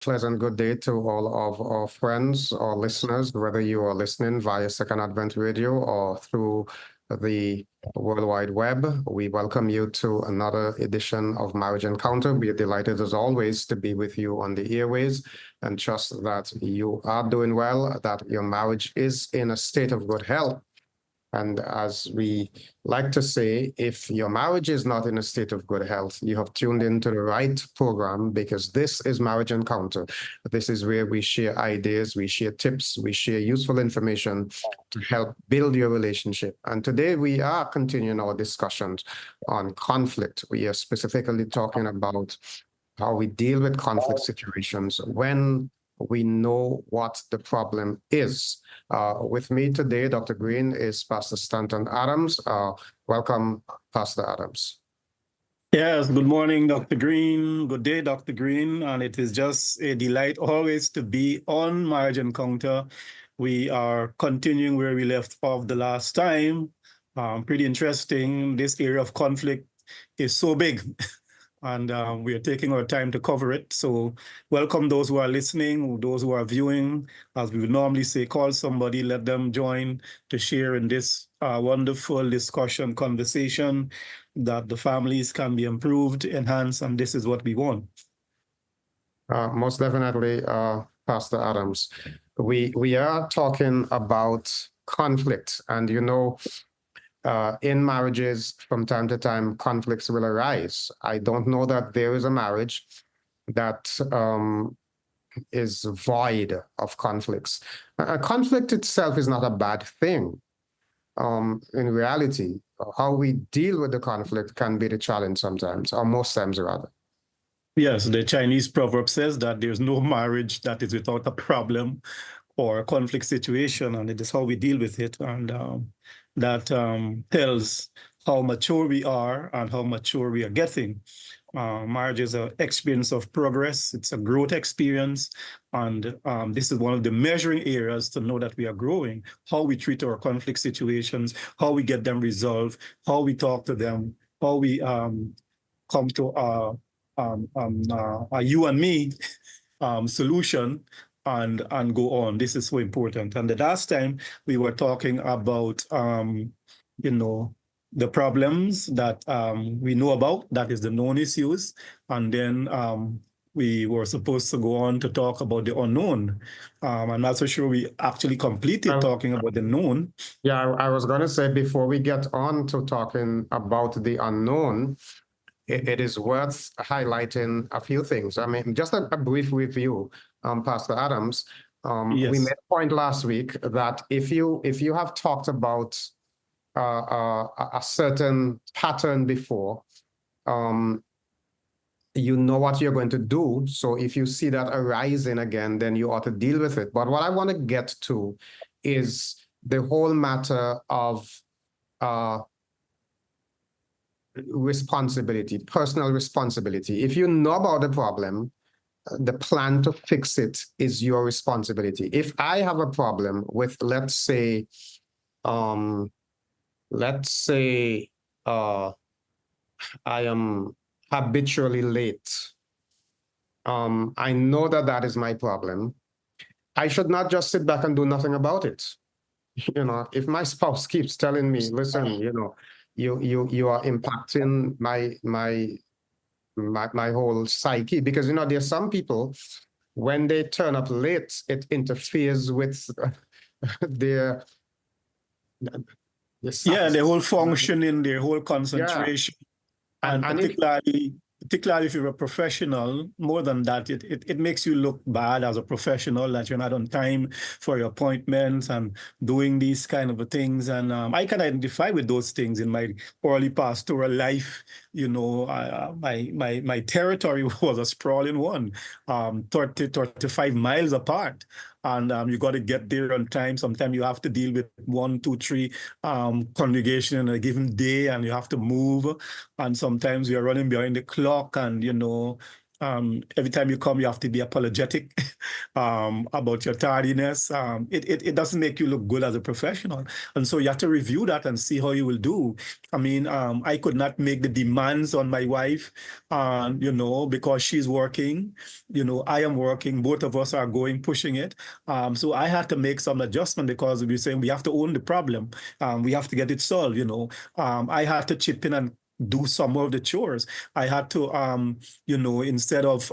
pleasant good day to all of our friends or listeners, whether you are listening via Second Advent Radio or through the World Wide Web. We welcome you to another edition of Marriage Encounter. We are delighted as always to be with you on the airways and trust that you are doing well, that your marriage is in a state of good health. And as we like to say, if your marriage is not in a state of good health, you have tuned into the right program, because this is Marriage Encounter. This is where we share ideas, we share tips, we share useful information to help build your relationship. And today we are continuing our discussions on conflict. We are specifically talking about how we deal with conflict situations when we know what the problem is. With me today, Dr. Greene, is Pastor Staton Adams. Welcome, Pastor Adams. Yes, good morning, Dr. Greene. Good day, Dr. Greene. And it is just a delight always to be on Marriage Encounter. We are continuing where we left off the last time. Pretty interesting. This area of conflict is so big. And we are taking our time to cover it. So welcome those who are listening, those who are viewing. As we would normally say, call somebody, let them join to share in this wonderful discussion, conversation, that the families can be improved, enhanced, and this is what we want. Most definitely, Pastor Adams. We are talking about conflict, and you know, in marriages, from time to time, conflicts will arise. I don't know that there is a marriage that is void of conflicts. Conflict itself is not a bad thing. In reality, how we deal with the conflict can be the challenge sometimes, or most times rather. Yes, the Chinese proverb says that there's no marriage that is without a problem or a conflict situation, and it is how we deal with it. And that tells how mature we are and how mature we are getting. Marriage is an experience of progress. It's a growth experience. And this is one of the measuring areas to know that we are growing, how we treat our conflict situations, how we get them resolved, how we talk to them, how we come to a you and me solution and go on. This is so important. And the last time we were talking about, the problems that we know about, that is the known issues. And then we were supposed to go on to talk about the unknown. I'm not so sure we actually completed talking about the known. Yeah, I was going to say, before we get on to talking about the unknown, it is worth highlighting a few things. I mean, just a brief review, Pastor Adams. Yes. We made a point last week that if you have talked about a certain pattern before, you know what you're going to do. So if you see that arising again, then you ought to deal with it. But what I want to get to is the whole matter of responsibility, personal responsibility. If you know about the problem, the plan to fix it is your responsibility. If I have a problem with, let's say I am habitually late. I know that is my problem. I should not just sit back and do nothing about it. You know, if my spouse keeps telling me, listen, you are impacting my whole psyche, because there's some people, when they turn up late, it interferes with their their whole functioning, their whole concentration. Yeah. And particularly if you're a professional, more than that, it makes you look bad as a professional, that you're not on time for your appointments and doing these kind of things. And I can identify with those things in my early pastoral life. My territory was a sprawling one, 35 miles apart. And you got to get there on time. Sometimes you have to deal with 1, 2, 3 congregation in a given day, and you have to move. And sometimes you're running behind the clock, and Every time you come, you have to be apologetic about your tardiness. It doesn't make you look good as a professional. And so you have to review that and see how you will do. I mean, I could not make the demands on my wife, because she's working. I am working. Both of us are pushing it. So I had to make some adjustment because we're saying we have to own the problem. We have to get it solved. I had to chip in and do some of the chores. I had to, instead of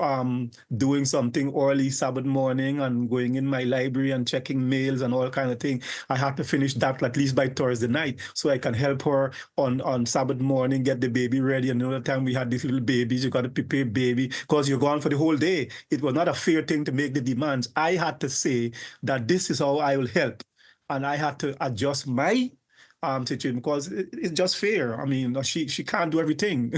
doing something early Sabbath morning and going in my library and checking mails and all kind of thing, I had to finish that at least by Thursday night so I can help her on Sabbath morning, get the baby ready. And another time we had these little babies, you got to prepare baby because you're gone for the whole day. It was not a fair thing to make the demands. I had to say that this is how I will help. And I had to adjust my situation because it's just fair. I mean, she can't do everything,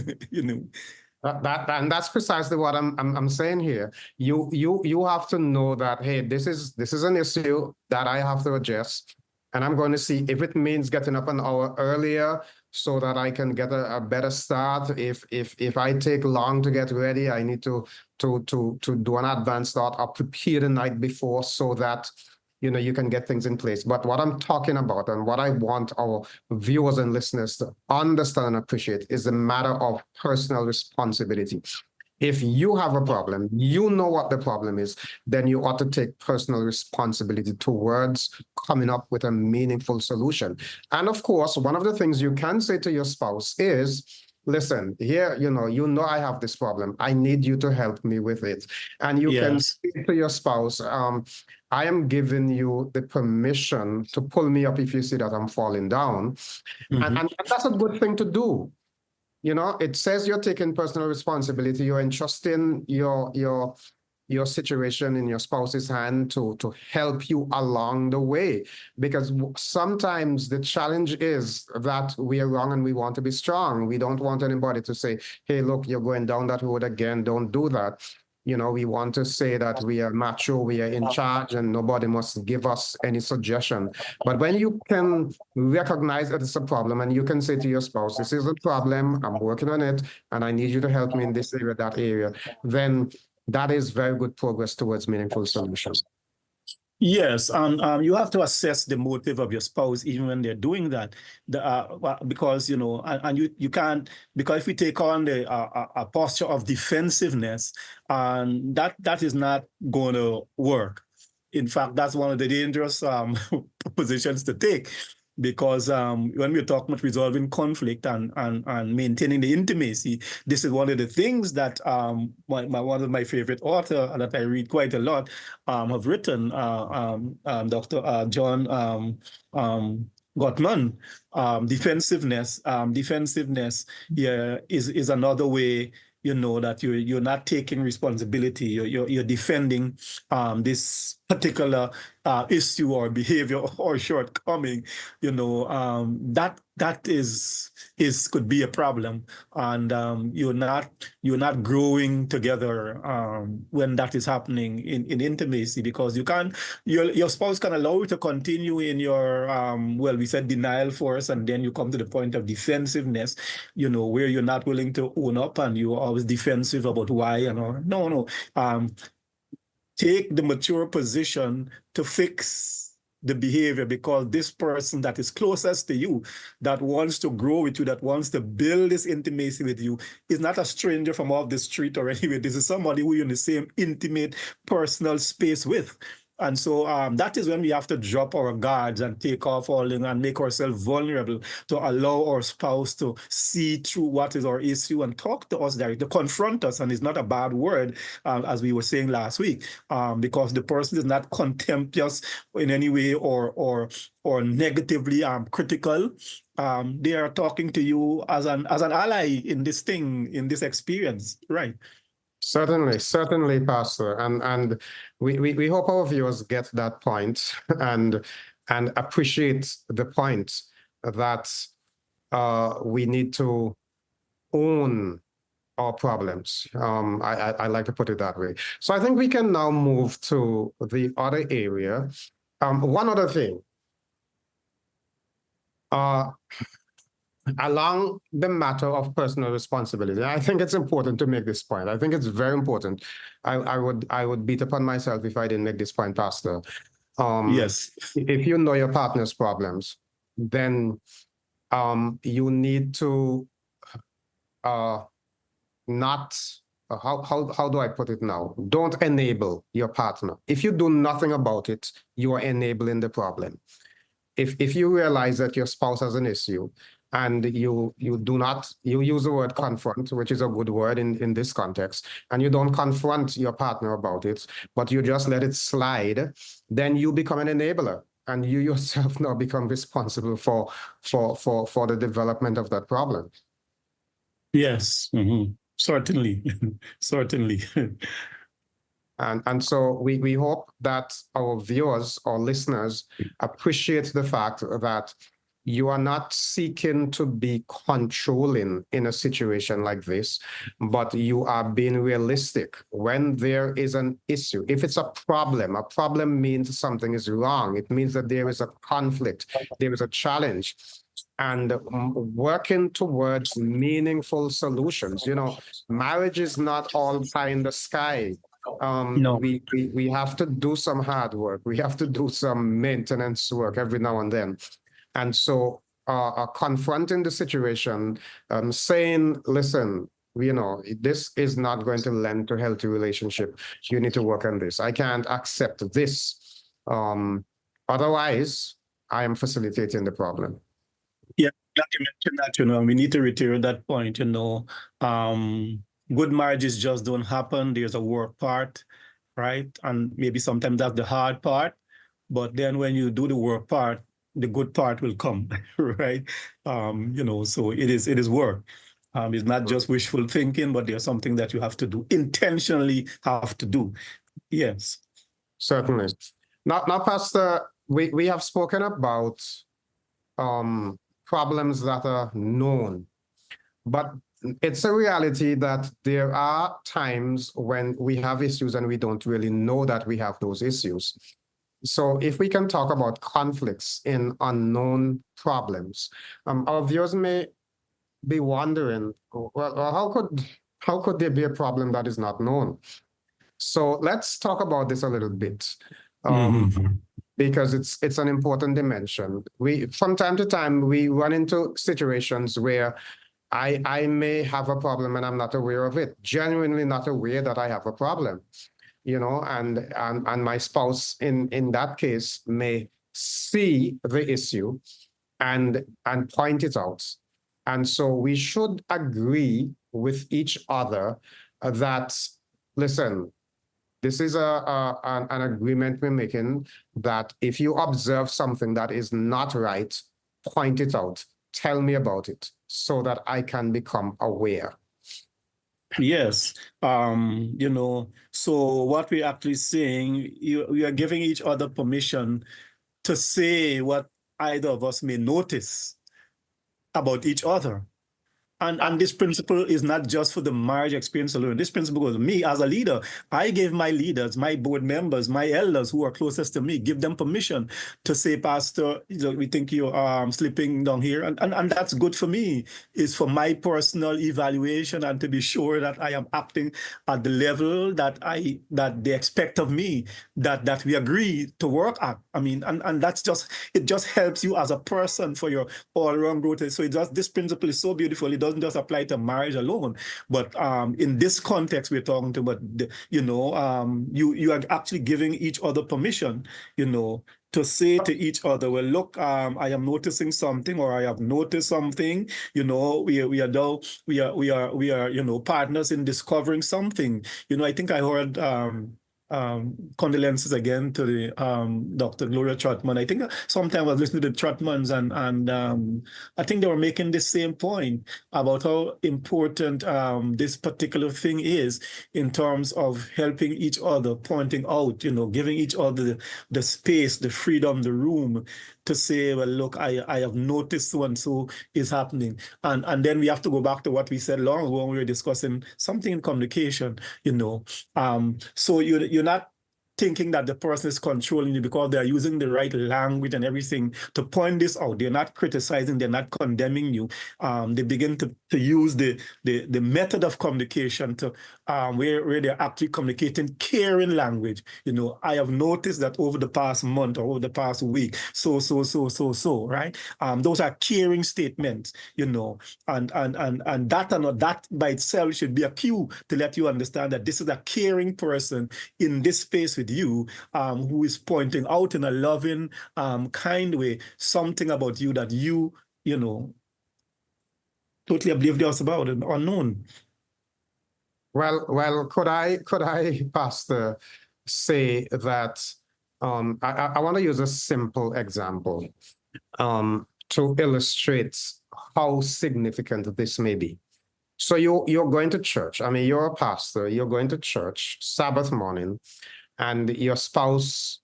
And that's precisely what I'm saying here. You have to know that, hey, this is an issue that I have to address, and I'm going to see if it means getting up an hour earlier so that I can get a better start. If I take long to get ready, I need to do an advanced start or prepare the night before so that you can get things in place. But what I'm talking about and what I want our viewers and listeners to understand and appreciate is a matter of personal responsibility. If you have a problem, you know what the problem is, then you ought to take personal responsibility towards coming up with a meaningful solution. And of course, one of the things you can say to your spouse is, listen, here, I have this problem. I need you to help me with it. And you can say to your spouse, I am giving you the permission to pull me up if you see that I'm falling down. Mm-hmm. And that's a good thing to do. It says you're taking personal responsibility. You're entrusting your situation in your spouse's hand to help you along the way. Because sometimes the challenge is that we are wrong and we want to be strong. We don't want anybody to say, hey, look, you're going down that road again. Don't do that. We want to say that we are macho, we are in charge, and nobody must give us any suggestion. But when you can recognize that it's a problem and you can say to your spouse, this is a problem, I'm working on it, and I need you to help me in this area, that area, then that is very good progress towards meaningful solutions. Yes, and you have to assess the motive of your spouse even when they're doing that, because and you can't, because if we take on a posture of defensive,ness, and that is not going to work. In fact, that's one of the dangerous positions to take. Because when we're talking about resolving conflict and maintaining the intimacy, this is one of the things that one of my favorite authors that I read quite a lot have written, Dr. John Gottman. Defensiveness is another way that you're not taking responsibility. You're defending this particular issue or behavior or shortcoming. That could be a problem, and you're not growing together when that is happening in intimacy, because your spouse can allow you to continue in your we said denial force, and then you come to the point of defensiveness, where you're not willing to own up and you're always defensive about why and all. No. Take the mature position to fix the behavior, because this person that is closest to you, that wants to grow with you, that wants to build this intimacy with you, is not a stranger from off the street or anywhere. This is somebody who you're in the same intimate personal space with. And so that is when we have to drop our guards and take off all and make ourselves vulnerable to allow our spouse to see through what is our issue and talk to us directly, to confront us. And it's not a bad word, as we were saying last week, because the person is not contemptuous in any way or negatively critical. They are talking to you as an ally in this experience, right? Certainly, Pastor, and we hope our viewers get that point and appreciate the point that we need to own our problems. I like to put it that way. So I think we can now move to the other area. One other thing. along the matter of personal responsibility, I think it's important to make this point. I think it's very important. I would beat upon myself if I didn't make this point, Pastor. Yes. If you know your partner's problems, then you need to not how do I put it now? Don't enable your partner. If you do nothing about it, you are enabling the problem. If you realize that your spouse has an issue and you use the word confront, which is a good word in this context, and you don't confront your partner about it, but you just let it slide, then you become an enabler. And you yourself now become responsible for the development of that problem. Yes. Mm-hmm. Certainly. Certainly. And so we hope that our viewers or listeners appreciate the fact that you are not seeking to be controlling in a situation like this, but you are being realistic when there is an issue. If it's a problem means something is wrong. It means that there is a conflict, there is a challenge. And working towards meaningful solutions. Marriage is not all pie in the sky. No. We have to do some hard work. We have to do some maintenance work every now and then. And so confronting the situation, saying, listen, this is not going to lend to a healthy relationship. You need to work on this. I can't accept this. Otherwise, I am facilitating the problem. Yeah, glad you mentioned that, we need to reiterate that point, good marriages just don't happen. There's a work part, right? And maybe sometimes that's the hard part, but then when you do the work part, the good part will come, right? So it is work. It's not just wishful thinking, but there's something that you have to do, intentionally have to do. Yes. Certainly. Now, Pastor, we have spoken about problems that are known, but it's a reality that there are times when we have issues and we don't really know that we have those issues. So if we can talk about conflicts in unknown problems, our viewers may be wondering, well, how could there be a problem that is not known? So let's talk about this a little bit. Because it's an important dimension. From time to time, we run into situations where I may have a problem and I'm not aware of it, genuinely not aware that I have a problem, and my spouse in that case may see the issue and point it out. And so we should agree with each other that, listen, this is an agreement we're making that if you observe something that is not right, point it out. Tell me about it so that I can become aware. Yes. So what we're actually saying, we are giving each other permission to say what either of us may notice about each other. And this principle is not just for the marriage experience alone. This principle goes, me as a leader, I give my leaders, my board members, my elders who are closest to me, give them permission to say, Pastor, we think you're slipping down here. And that's good for me. It's for my personal evaluation and to be sure that I am acting at the level that they expect of me, that we agree to work at. I mean, and it just helps you as a person for your all-around growth. So this principle is so beautiful. It doesn't just apply to marriage alone, but in this context we're talking about, you are actually giving each other permission, to say to each other, well, look, I am noticing something, or I have noticed something. We are partners in discovering something. I think I heard condolences again to the Dr. Gloria Trotman. I think sometime I was listening to the Trotmans, and I think they were making the same point about how important this particular thing is in terms of helping each other, pointing out, giving each other the space, the freedom, the room to say, well, look, I have noticed so and so is happening. And then we have to go back to what we said long ago when we were discussing something in communication, So you're not thinking that the person is controlling you because they're using the right language and everything to point this out. They're not criticizing, they're not condemning you. They begin to use the method of communication to where they're actually communicating caring language. You know, I have noticed that over the past month or over the past week, so, right? Those are caring statements, you know, and that by itself should be a cue to let you understand that this is a caring person in this space with you, who is pointing out in a loving, kind way something about you that you know, totally oblivious about and unknown. Well, could I, Pastor, say that I want to use a simple example to illustrate how significant this may be. So you're going to church. I mean, you're a pastor, you're going to church Sabbath morning, and your spouse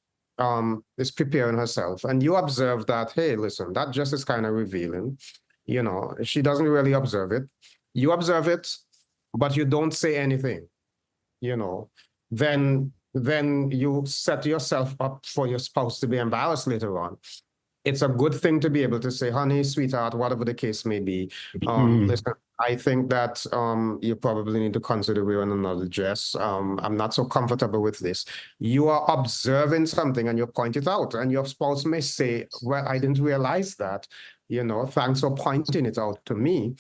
is preparing herself, and you observe that, hey, listen, that dress is kind of revealing. You know, she doesn't really observe it. You observe it, but you don't say anything, you know. Then you set yourself up for your spouse to be embarrassed later on. It's a good thing to be able to say, honey, sweetheart, whatever the case may be. Listen, I think that you probably need to consider wearing another dress. I'm not so comfortable with this. You are observing something and you point it out, and your spouse may say, well, I didn't realize that. You know, thanks for pointing it out to me.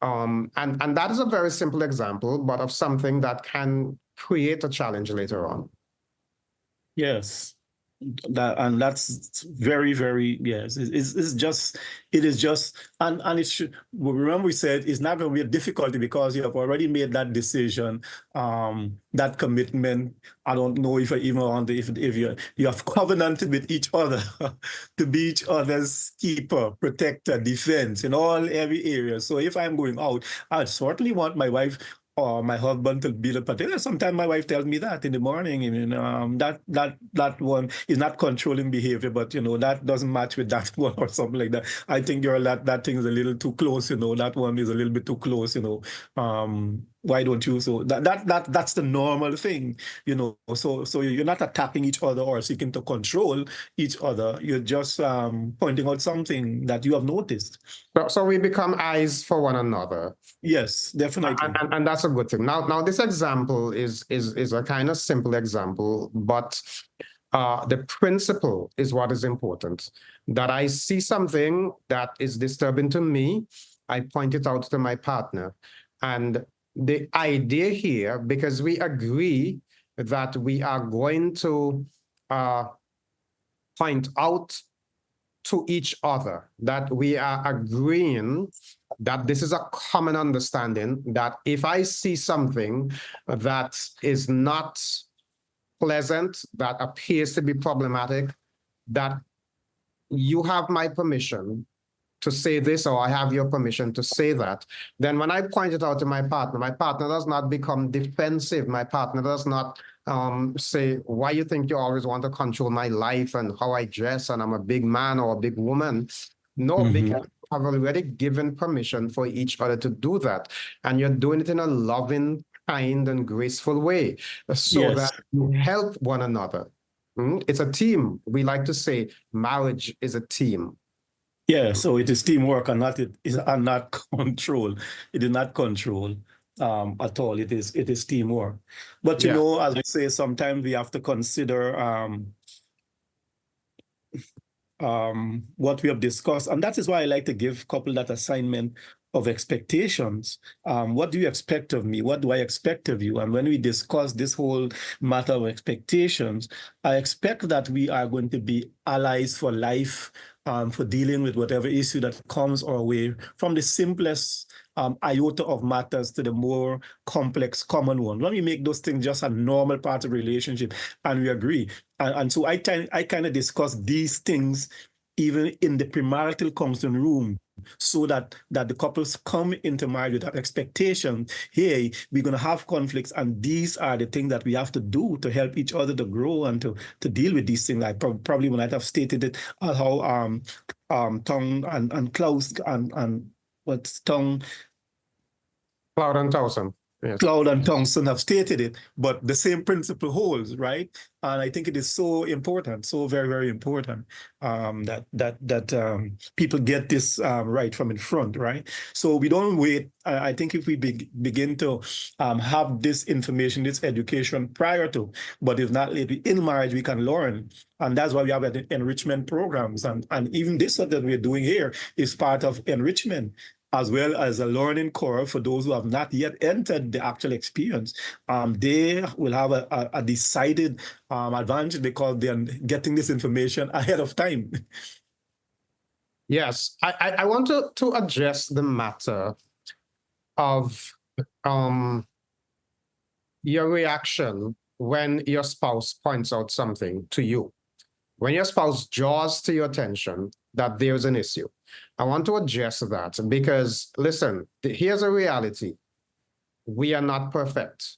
And that is a very simple example, but of something that can create a challenge later on. Yes. That's very, very, yes. It is just, and it should, remember we said it's not going to be a difficulty because you have already made that decision, that commitment. I don't know if I even want to, if you have covenanted with each other to be each other's keeper, protector, defense in every area. So if I'm going out, I certainly want my wife or my husband to be the particular. Sometimes my wife tells me that in the morning, that one is not controlling behavior, but you know, that doesn't match with that one or something like that. I think that thing is a little too close, you know, that one is a little bit too close, you know. Why don't you? So that's the normal thing, you know. So you're not attacking each other or seeking to control each other. You're just pointing out something that you have noticed. So we become eyes for one another. Yes, definitely. And that's a good thing. Now this example is a kind of simple example, but the principle is what is important. That I see something that is disturbing to me, I point it out to my partner. And the idea here, because we agree that we are going to point out to each other, that we are agreeing that this is a common understanding, that if I see something that is not pleasant, that appears to be problematic, that you have my permission to say this, or I have your permission to say that. Then when I point it out to my partner does not become defensive. My partner does not say, why you think you always want to control my life and how I dress and I'm a big man or a big woman. No, because you have already given permission for each other to do that. And you're doing it in a loving, kind, and graceful way so that you help one another. It's a team. We like to say marriage is a team. Yeah, so it is teamwork and not control. It is not control at all. It is teamwork. But you know, as I say, sometimes we have to consider what we have discussed, and that is why I like to give couple that assignment of expectations. What do you expect of me? What do I expect of you? And when we discuss this whole matter of expectations, I expect that we are going to be allies for life, for dealing with whatever issue that comes our way, from the simplest iota of matters to the more complex common one. When we make those things just a normal part of relationship and we agree. And so I kind of discuss these things even in the premarital counseling room, so that the couples come into marriage with that expectation. Hey, we're going to have conflicts, and these are the things that we have to do to help each other to grow and to deal with these things. I probably might have stated it how Tongue and Klaus and what's Tongue? Cloud and Towson. Yes. Cloud and Townsend have stated it, but the same principle holds, right? And I think it is so important, so very, very important, that people get this right from in front, right? So we don't wait. I think if we begin to have this information, this education prior to, but if not lately in marriage, we can learn. And that's why we have enrichment programs. And even this that we're doing here is part of enrichment, as well as a learning curve for those who have not yet entered the actual experience. They will have a decided advantage because they're getting this information ahead of time. Yes, I want to address the matter of your reaction when your spouse points out something to you. When your spouse draws to your attention that there's an issue. I want to address that because, listen, here's a reality. We are not perfect.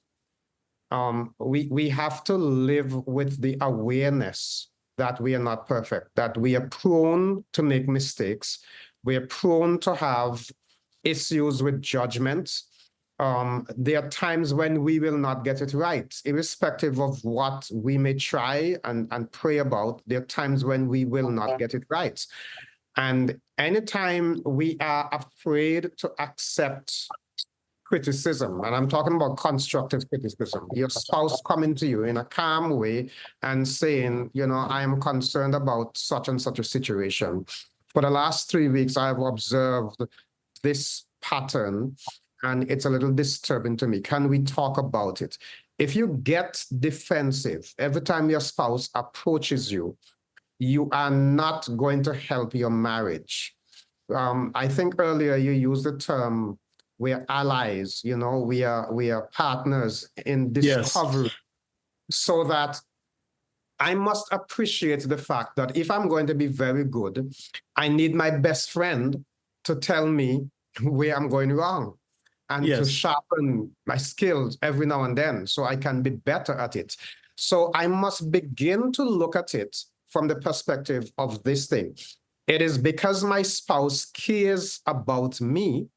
We have to live with the awareness that we are not perfect, that we are prone to make mistakes. We are prone to have issues with judgment. There are times when we will not get it right, irrespective of what we may try and pray about. There are times when we will not get it right. And anytime we are afraid to accept criticism, and I'm talking about constructive criticism, your spouse coming to you in a calm way and saying, I am concerned about such and such a situation. For the last 3 weeks, I've observed this pattern and it's a little disturbing to me. Can we talk about it? If you get defensive every time your spouse approaches you, you are not going to help your marriage. I think earlier you used the term, we're allies, we are partners in discovery. Yes. So that I must appreciate the fact that if I'm going to be very good, I need my best friend to tell me where I'm going wrong and to sharpen my skills every now and then so I can be better at it. So I must begin to look at it from the perspective of this thing. It is because my spouse cares about me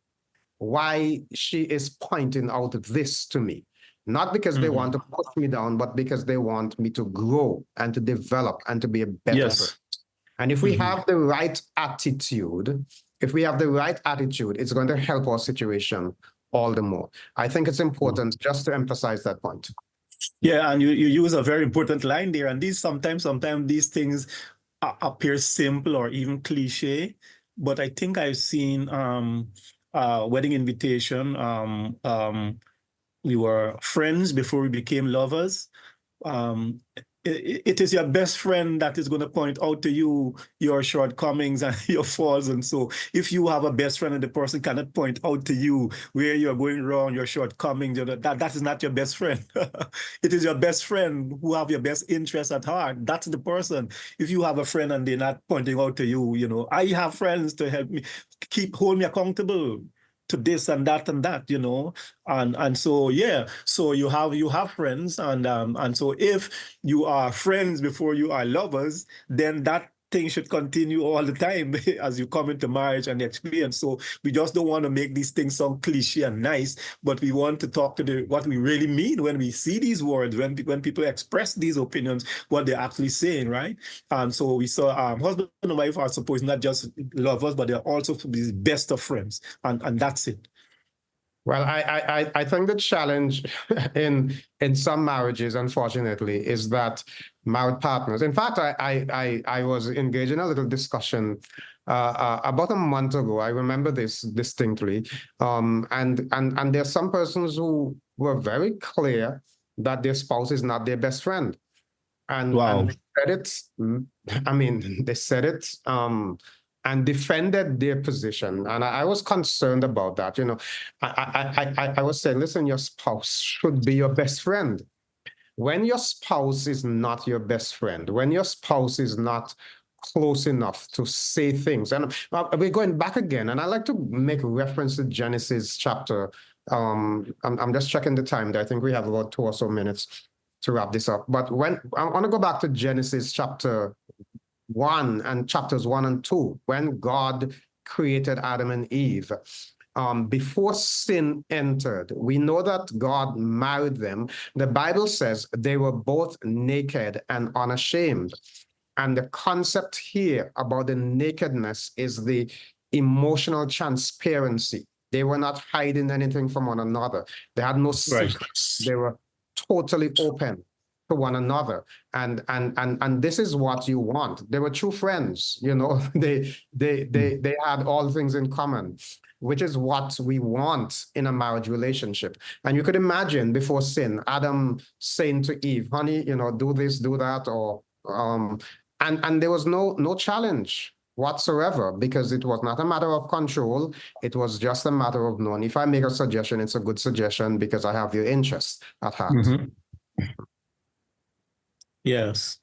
why she is pointing out this to me. Not because they want to put me down, but because they want me to grow and to develop and to be a better person. And if we have the right attitude, it's going to help our situation all the more. I think it's important just to emphasize that point. Yeah, and you use a very important line there. And sometimes these things appear simple or even cliche, but I think I've seen wedding invitation. We were friends before we became lovers. It is your best friend that is going to point out to you your shortcomings and your faults. And so if you have a best friend and the person cannot point out to you where you're going wrong, your shortcomings, that is not your best friend. It is your best friend who have your best interests at heart. That's the person. If you have a friend and they're not pointing out to you, I have friends to help me, hold me accountable to this and that, and so so you have friends, and so if you are friends before you are lovers, then that thing should continue all the time as you come into marriage and experience. So we just don't want to make these things sound cliche and nice, but we want to talk to what we really mean when we see these words, when people express these opinions, what they're actually saying, right? And so we saw husband and wife are supposed not just lovers, but they're also the best of friends, and that's it. Well, I think the challenge in some marriages, unfortunately, is that married partners. In fact, I was engaged in a little discussion about a month ago. I remember this distinctly, and there are some persons who were very clear that their spouse is not their best friend, and, wow. and they said it. I mean, they said it. And defended their position. And I was concerned about that. I was saying, listen, your spouse should be your best friend. When your spouse is not your best friend, when your spouse is not close enough to say things, and we're going back again, and I like to make reference to Genesis chapter. I'm just checking the time there. I think we have about 2 or so minutes to wrap this up. But when I want to go back to Genesis chapter 1 and chapters 1 and 2, when God created Adam and Eve, before sin entered. We know that God married them. The Bible says they were both naked and unashamed. And the concept here about the nakedness is the emotional transparency. They were not hiding anything from one another. They had no secrets. They were totally open to one another. And this is what you want. They were true friends, you know, they had all things in common, which is what we want in a marriage relationship. And you could imagine before sin, Adam saying to Eve, honey, you know, do this, do that, or and there was no challenge whatsoever, because it was not a matter of control. It was just a matter of knowing, if I make a suggestion, it's a good suggestion because I have your interest at heart. Yes,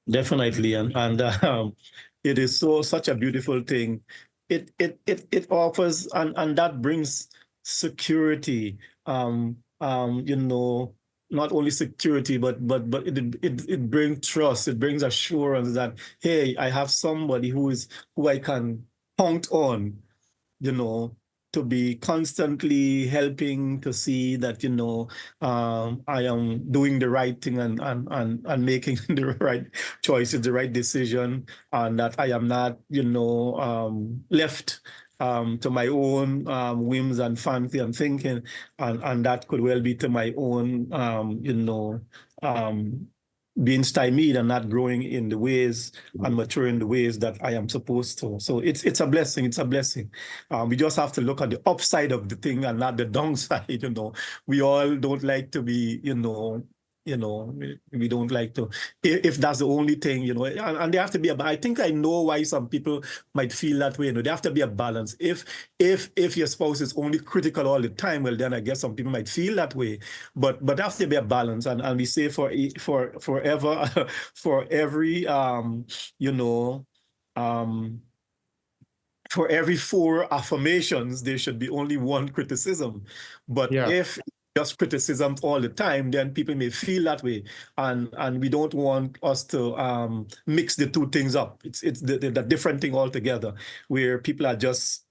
definitely. And it is such a beautiful thing. It offers, and that brings security, you know, not only security, but it brings trust. It brings assurance that, hey, I have somebody who I can count on, you know, to be constantly helping to see that, you know, I am doing the right thing and making the right choices, the right decision, and that I am not, you know, left to my own whims and fancy and thinking, and that could well be to my own, you know, being stymied and not growing in the ways and maturing in the ways that I am supposed to. So it's a blessing. It's a blessing. We just have to look at the upside of the thing and not the downside. You know, we all don't like to be, you know, we don't like to, if that's the only thing, you know, and there have to be I think I know why some people might feel that way. You know, there have to be a balance. If your spouse is only critical all the time, well, then I guess some people might feel that way. But there has to be a balance, and we say forever, for every you know, for every 4 affirmations, there should be only 1 criticism. But if just criticism all the time, then people may feel that way, and we don't want us to mix the 2 things up. It's the different thing altogether, where people are just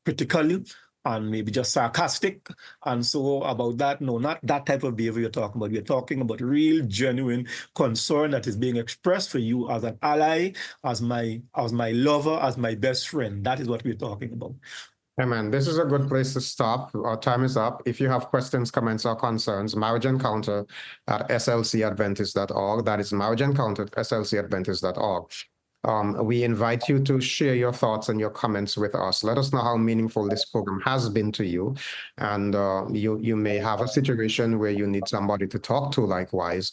critical and maybe just sarcastic. And so about that, no, not that type of behavior you're talking about. We're talking about real, genuine concern that is being expressed for you as an ally, as my lover, as my best friend. That is what we're talking about. Amen. This is a good place to stop. Our time is up. If you have questions, comments, or concerns, Marriage Encounter at slcadventist.org. That is Marriage Encounter at slcadventist.org. We invite you to share your thoughts and your comments with us. Let us know how meaningful this program has been to you. And you may have a situation where you need somebody to talk to likewise.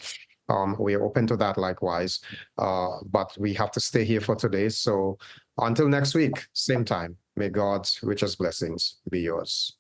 We are open to that likewise. But we have to stay here for today. So until next week, same time, may God's richest blessings be yours.